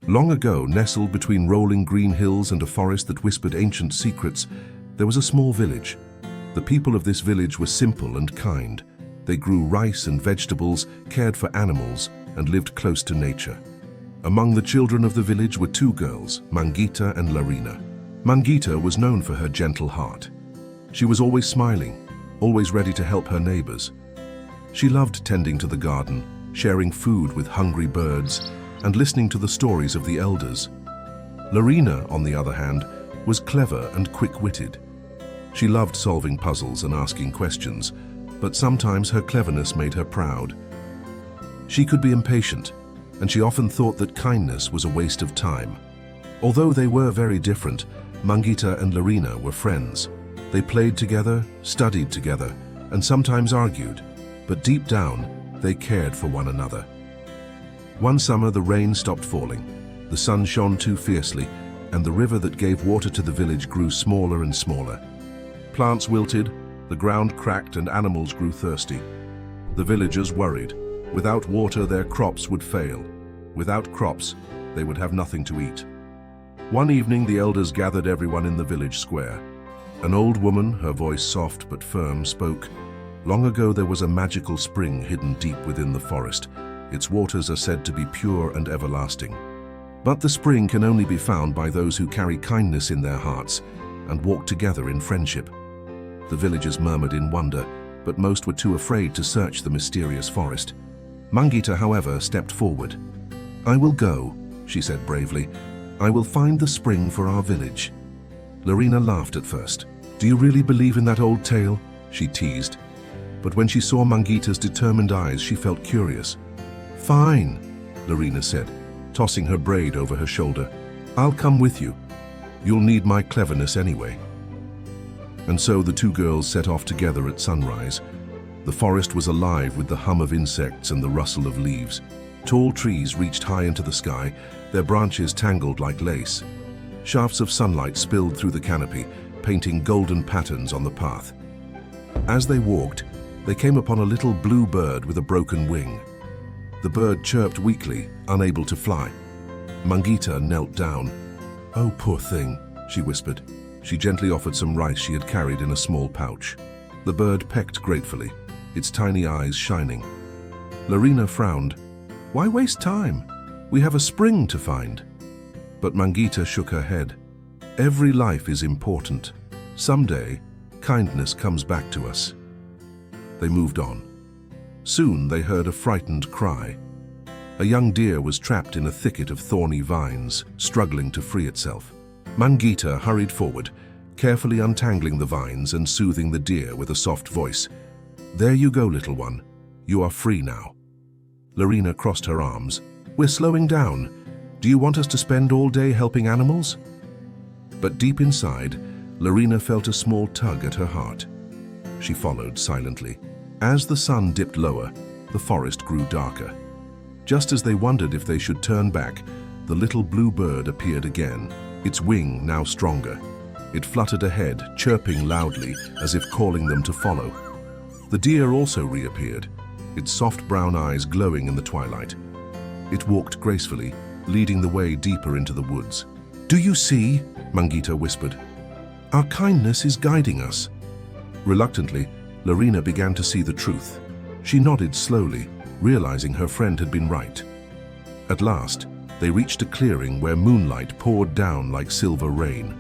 Long ago, nestled between rolling green hills and a forest that whispered ancient secrets, there was a small village. The people of this village were simple and kind. They grew rice and vegetables, cared for animals, and lived close to nature. Among the children of the village were two girls, Mangita and Larina. Mangita was known for her gentle heart. She was always smiling, always ready to help her neighbors. She loved tending to the garden, sharing food with hungry birds, and listening to the stories of the elders. Larina, on the other hand, was clever and quick-witted. She loved solving puzzles and asking questions, but sometimes her cleverness made her proud. She could be impatient, and she often thought that kindness was a waste of time. Although they were very different, Mangita and Larina were friends. They played together, studied together, and sometimes argued, but deep down, they cared for one another. One summer, the rain stopped falling. The sun shone too fiercely, and the river that gave water to the village grew smaller and smaller. Plants wilted, the ground cracked, and animals grew thirsty. The villagers worried. Without water, their crops would fail. Without crops, they would have nothing to eat. One evening, the elders gathered everyone in the village square. An old woman, her voice soft but firm, spoke. Long ago, there was a magical spring hidden deep within the forest. Its waters are said to be pure and everlasting. But the spring can only be found by those who carry kindness in their hearts and walk together in friendship. The villagers murmured in wonder, but most were too afraid to search the mysterious forest. Mangita, however, stepped forward. "I will go," she said bravely. "I will find the spring for our village." Larina laughed at first. "Do you really believe in that old tale?" she teased. But when she saw Mangita's determined eyes, she felt curious. "Fine," Larina said, tossing her braid over her shoulder. "I'll come with you. You'll need my cleverness anyway." And so the two girls set off together at sunrise. The forest was alive with the hum of insects and the rustle of leaves. Tall trees reached high into the sky, their branches tangled like lace. Shafts of sunlight spilled through the canopy, painting golden patterns on the path. As they walked, they came upon a little blue bird with a broken wing. The bird chirped weakly, unable to fly. Mangita knelt down. "Oh, poor thing," she whispered. She gently offered some rice she had carried in a small pouch. The bird pecked gratefully, its tiny eyes shining. Larina frowned. "Why waste time? We have a spring to find." But Mangita shook her head. "Every life is important. Someday, kindness comes back to us." They moved on. Soon they heard a frightened cry. A young deer was trapped in a thicket of thorny vines, struggling to free itself. Mangita hurried forward, carefully untangling the vines and soothing the deer with a soft voice. "There you go, little one. You are free now." Larina crossed her arms. "We're slowing down. Do you want us to spend all day helping animals?" But deep inside, Larina felt a small tug at her heart. She followed silently. As the sun dipped lower, the forest grew darker. Just as they wondered if they should turn back, the little blue bird appeared again, its wing now stronger. It fluttered ahead, chirping loudly, as if calling them to follow. The deer also reappeared, its soft brown eyes glowing in the twilight. It walked gracefully, leading the way deeper into the woods. "Do you see?" Mangita whispered. "Our kindness is guiding us." Reluctantly, Larina began to see the truth. She nodded slowly, realizing her friend had been right. At last, they reached a clearing where moonlight poured down like silver rain.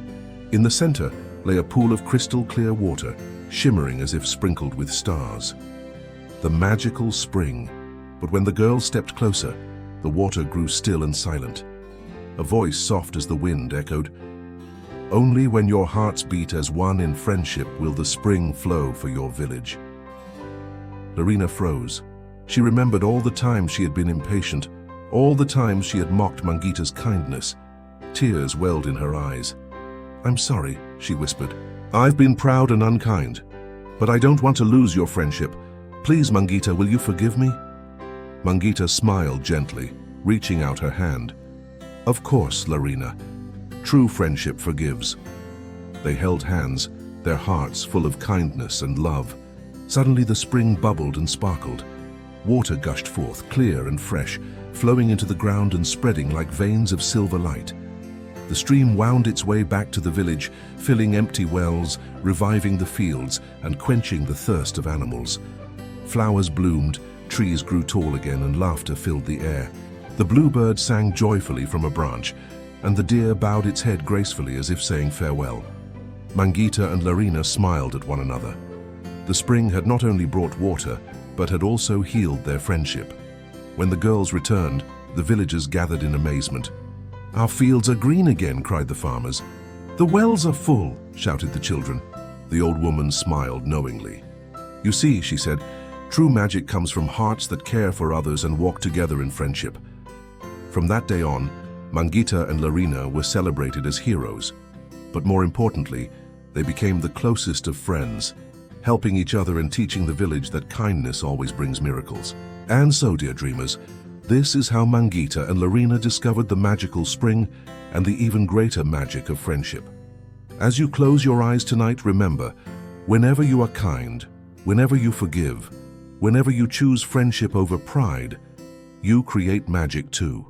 In the center lay a pool of crystal-clear water, shimmering as if sprinkled with stars. The magical spring. But when the girls stepped closer, the water grew still and silent. A voice soft as the wind echoed, "Only when your hearts beat as one in friendship will the spring flow for your village." Larina froze. She remembered all the times she had been impatient, all the times she had mocked Mangita's kindness. Tears welled in her eyes. "I'm sorry," she whispered. "I've been proud and unkind, but I don't want to lose your friendship. Please, Mangita, will you forgive me?" Mangita smiled gently, reaching out her hand. "Of course, Larina. True friendship forgives." They held hands, their hearts full of kindness and love. Suddenly the spring bubbled and sparkled. Water gushed forth, clear and fresh, flowing into the ground and spreading like veins of silver light. The stream wound its way back to the village, filling empty wells, reviving the fields, and quenching the thirst of animals. Flowers bloomed, trees grew tall again, and laughter filled the air. The bluebird sang joyfully from a branch, and the deer bowed its head gracefully as if saying farewell. Mangita and Larina smiled at one another. The spring had not only brought water, but had also healed their friendship. When the girls returned, the villagers gathered in amazement. "Our fields are green again," cried the farmers. "The wells are full," shouted the children. The old woman smiled knowingly. "You see," she said, "true magic comes from hearts that care for others and walk together in friendship." From that day on, Mangita and Larina were celebrated as heroes. But more importantly, they became the closest of friends, helping each other and teaching the village that kindness always brings miracles. And so, dear dreamers, this is how Mangita and Larina discovered the magical spring and the even greater magic of friendship. As you close your eyes tonight, remember, whenever you are kind, whenever you forgive, whenever you choose friendship over pride, you create magic too.